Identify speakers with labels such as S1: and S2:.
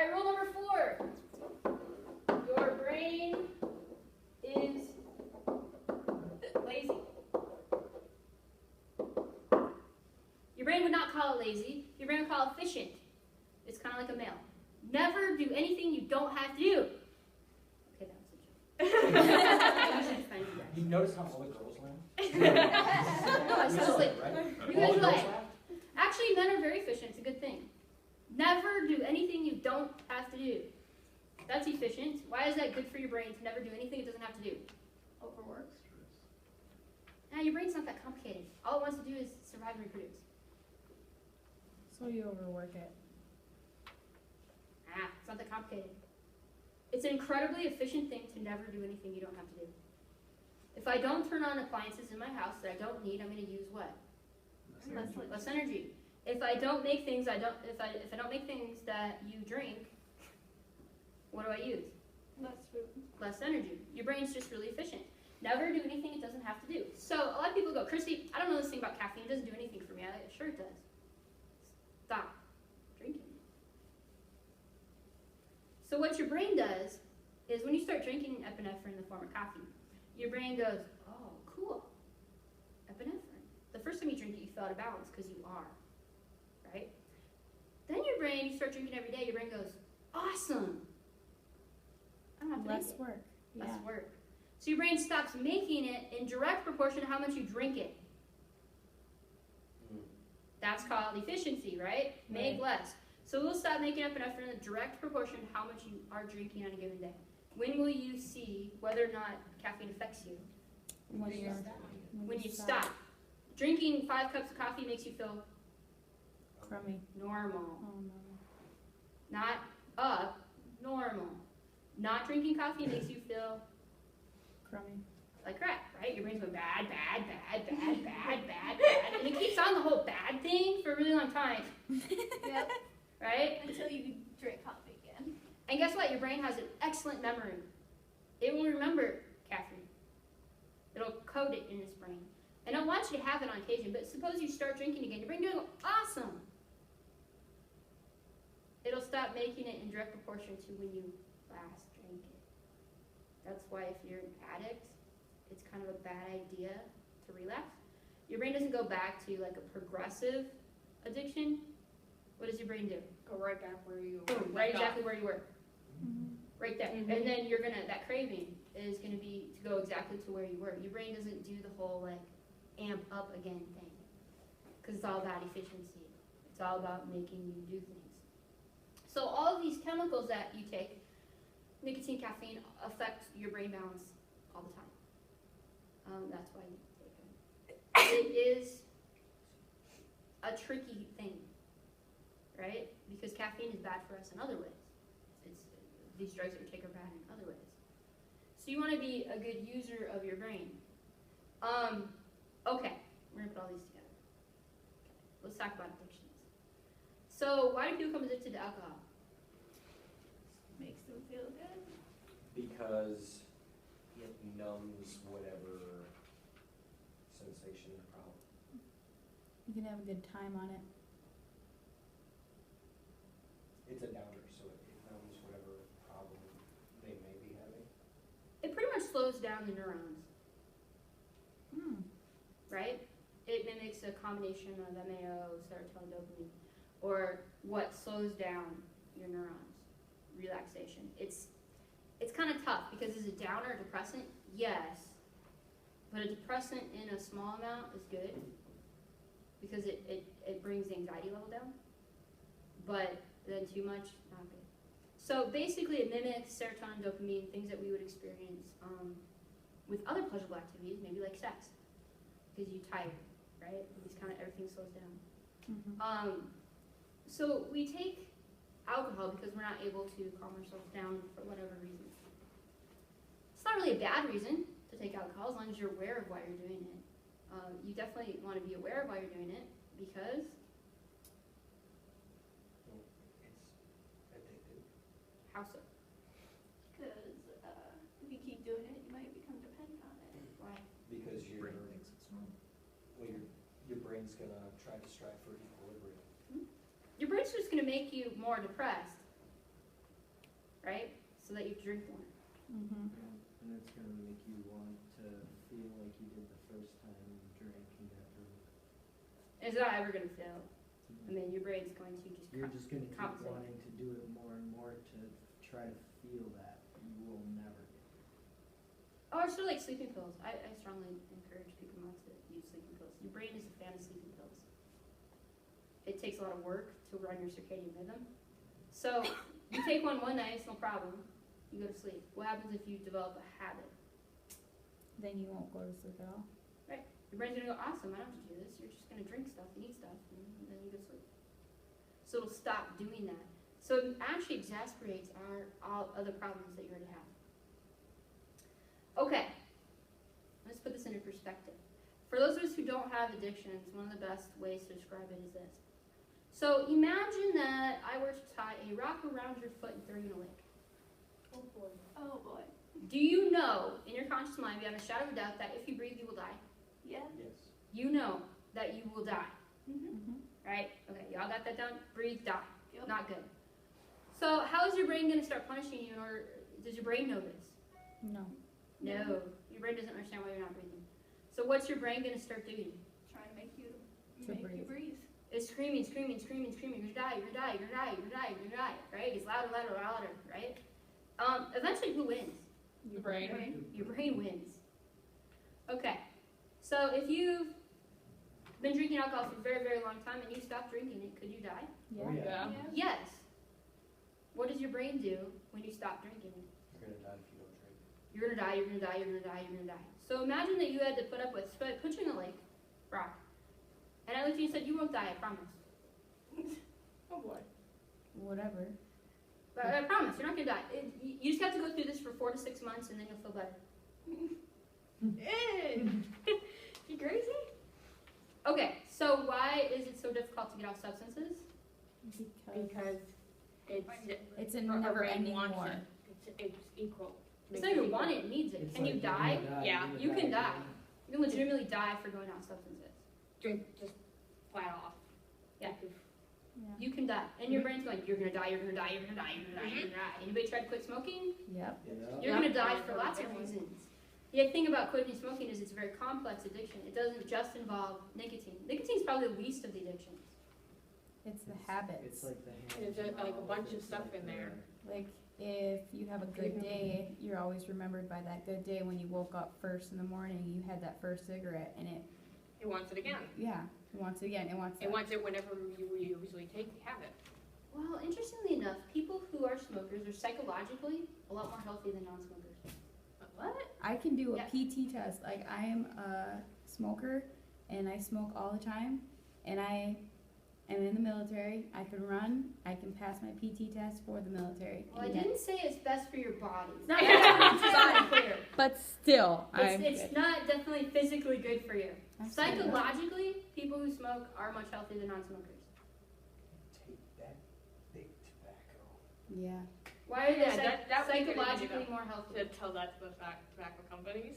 S1: right, rule number 4. Your brain is lazy. Your brain would not call it lazy. Your brain would call it efficient. It's kind of like a male. Never do anything you don't have to do. Okay, that was a joke.
S2: You notice how all the girls laugh?
S1: No, I sound like,
S2: right?
S1: you guys are like, actually, men are very efficient. It's a good thing. Never do anything you don't have to do. That's efficient. Why is that good for your brain to never do anything it doesn't have to do?
S3: Overwork.
S1: Now, your brain's not that complicated. All it wants to do is survive and reproduce.
S4: So you overwork it.
S1: It's not that complicated. It's an incredibly efficient thing to never do anything you don't have to do. If I don't turn on appliances in my house that I don't need, I'm going to use what? Less energy. If I don't make things, if I don't make things that you drink, what do I use?
S3: Less food.
S1: Less energy. Your brain's just really efficient. Never do anything it doesn't have to do. So a lot of people go, Christy, I don't know this thing about caffeine. It doesn't do anything for me. Sure it does. Stop drinking. So what your brain does is when you start drinking epinephrine in the form of coffee, your brain goes, oh, cool, epinephrine. The first time you drink it, you feel out of balance because you are, right? Then your brain, you start drinking every day, your brain goes, awesome. I don't have to
S4: Less
S1: make it.
S4: work.
S1: Less
S4: Yeah.
S1: work. So your brain stops making it in direct proportion to how much you drink it. That's called efficiency, right? Make less. So we'll stop making epinephrine in a direct proportion to how much you are drinking on a given day. When will you see whether or not caffeine affects you? When you stop. Drinking 5 cups of coffee makes you feel
S4: Crummy.
S1: normal.
S4: Oh no.
S1: Not up, normal. Not drinking coffee makes you feel
S4: Crummy.
S1: like crap, right? Your brain's going bad, bad, bad, bad, bad, bad, bad. And it keeps on the whole bad thing for a really long time.
S3: Yep.
S1: Right?
S3: Until you drink coffee again.
S1: And guess what? Your brain has an excellent memory. It will remember caffeine. It'll code it in its brain. And it'll want you to have it on occasion, but suppose you start drinking again. Your brain will go, awesome. It'll stop making it in direct proportion to when you last drank it. That's why if you're an addict, it's kind of a bad idea to relapse. Your brain doesn't go back to like a progressive addiction. What does your brain do?
S3: Go right back where you
S1: Boom, right exactly where you were.
S4: Mm-hmm.
S1: Right there.
S3: Mhm.
S1: And then that craving is gonna be to go exactly to where you were. Your brain doesn't do the whole like amp up again thing. Because it's all about efficiency. It's all about making you do things. So all of these chemicals that you take, nicotine, caffeine, affect your brain balance all the time. That's why you take them. It is a tricky thing, right? Because caffeine is bad for us in other ways. These drugs that we take are bad in other ways. So you want to be a good user of your brain. Okay, we're going to put all these together. Okay, let's talk about addictions. So why do people become addicted to alcohol?
S3: makes them feel good.
S2: Because it numbs whatever sensation or problem.
S4: You can have a good time on it.
S2: It's a downer, so it numbs whatever problem they may be having.
S1: It pretty much slows down the neurons, right? It mimics a combination of MAO, serotonin, dopamine, or what slows down your neurons, relaxation. It's kind of tough because is a downer a depressant? Yes. But a depressant in a small amount is good because it brings the anxiety level down. But then too much, not good. So basically it mimics serotonin, dopamine, things that we would experience with other pleasurable activities, maybe like sex, because you're tired, right? It's kind of everything slows down.
S4: Mm-hmm.
S1: So we take alcohol because we're not able to calm ourselves down for whatever reason. It's not really a bad reason to take alcohol as long as you're aware of why you're doing it. You definitely want to be aware of why you're doing it because
S2: It's addictive.
S1: how so?
S3: Because if you keep doing it, you might become dependent on it.
S1: Why?
S2: Because your
S5: Brain thinks it's normal.
S2: well, your brain's gonna try to strive for equilibrium.
S1: Your brain's just going to make you more depressed. right? So that you drink more.
S4: Mm-hmm.
S5: And it's gonna make you want to feel like you did the first time you drank and got drunk.
S1: It's not ever gonna fail. I mean, your brain's going to just
S5: You're just gonna keep
S1: compensate.
S5: wanting to do it more and more to try to feel that. You will never get it.
S1: Oh, it's sort of like sleeping pills. I strongly encourage people not to use sleeping pills. Your brain is a fan of sleeping pills. It takes a lot of work to run your circadian rhythm. So you take one night, it's no problem. You go to sleep. What happens if you develop a habit?
S4: Then you won't go to sleep at all.
S1: Your brain's gonna go, awesome, I don't have to do this. You're just gonna drink stuff and eat stuff, and then you go to sleep. So it'll stop doing that. So it actually exasperates all other problems that you already have. Okay, let's put this into perspective. For those of us who don't have addictions, one of the best ways to describe it is this. So imagine that I were to tie a rock around your foot and throw you in a lake.
S3: Oh boy. Oh boy.
S1: Do you know, in your conscious mind, beyond a shadow of a doubt, that if you breathe, you will die?
S3: Yeah.
S2: Yes.
S1: You know that you will die,
S3: Mm-hmm.
S4: Mm-hmm.
S1: right? Okay, y'all got that down? Breathe, die.
S3: Yep.
S1: Not good. So how is your brain going to start punishing you, or does your brain know this?
S4: No.
S1: No. Your brain doesn't understand why you're not breathing. So what's your brain going to start doing?
S3: Trying to make you
S4: breathe.
S3: breathe.
S1: It's screaming, screaming, screaming, screaming. You're gonna die, you're gonna die, you're gonna die, you're gonna die, you're gonna die, right? It's louder, louder, louder, right? Eventually, who wins?
S4: Your
S3: Brain.
S1: Your brain wins. Okay, so if you've been drinking alcohol for a very, very long time and you stop drinking it, could you die?
S4: Yeah.
S5: Oh, yeah.
S1: Yes. What does your brain do when you stop drinking it?
S2: You're gonna die if you don't drink.
S1: You're gonna die, you're gonna die, you're gonna die, you're gonna die. So imagine that you had to put up with, so I put you in a lake, rock, and I looked at you and said, you won't die, I promise.
S3: Oh boy.
S4: Whatever.
S1: But I promise, you're not gonna die. You just have to go through this for 4 to 6 months and then you'll feel better. You crazy? Okay, so why is it so difficult to get off substances?
S6: Because
S4: It's a
S6: our
S4: never-ending
S6: brain wants
S4: war.
S6: it. It's equal.
S1: It's not even want it, it needs it.
S5: It's
S1: Can you
S5: like
S1: die?
S5: you're gonna
S6: Yeah,
S1: you can die.
S5: again.
S1: You can legitimately die for going off substances.
S6: Drink just flat off.
S1: Yeah.
S4: Yeah.
S1: You can die. And your brain's going, you're gonna die, you're gonna die, you're gonna die, you're gonna die, you're gonna die. Anybody try to quit smoking?
S4: Yep.
S5: Yeah.
S1: You're
S6: Yeah.
S1: gonna die for lots of reasons. The thing about quitting smoking is it's a very complex addiction. It doesn't just involve nicotine. Nicotine is probably the least of the addictions.
S4: It's the habits.
S5: It's like the hand.
S6: There's
S5: in
S6: like a
S5: mouth,
S6: bunch of
S5: it's
S6: stuff
S5: like
S6: in there.
S4: Like, if you have a good day, you're always remembered by that good day when you woke up first in the morning, you had that first cigarette, and
S6: It wants it again.
S4: it wants it again, it wants
S6: It
S4: that.
S6: wants it whenever you usually take the habit.
S1: Well, interestingly enough, people who are smokers are psychologically a lot more healthy than non-smokers.
S6: What?
S4: I can do a
S1: Yeah.
S4: PT test, like, I am a smoker, and I smoke all the time, and I am in the military, I can run, I can pass my PT test for the military.
S1: Well, I
S4: and yet-
S1: didn't say it's best for your body. It's not best for your body, clear.
S4: But still,
S1: It's not definitely physically good for you.
S4: Absolutely.
S1: Psychologically, people who smoke are much healthier than non-smokers.
S2: Take that big tobacco.
S4: Yeah.
S1: Why are they
S6: Yeah, that we could
S1: psychologically
S6: do
S1: more healthy?
S6: To tell that to the tobacco companies.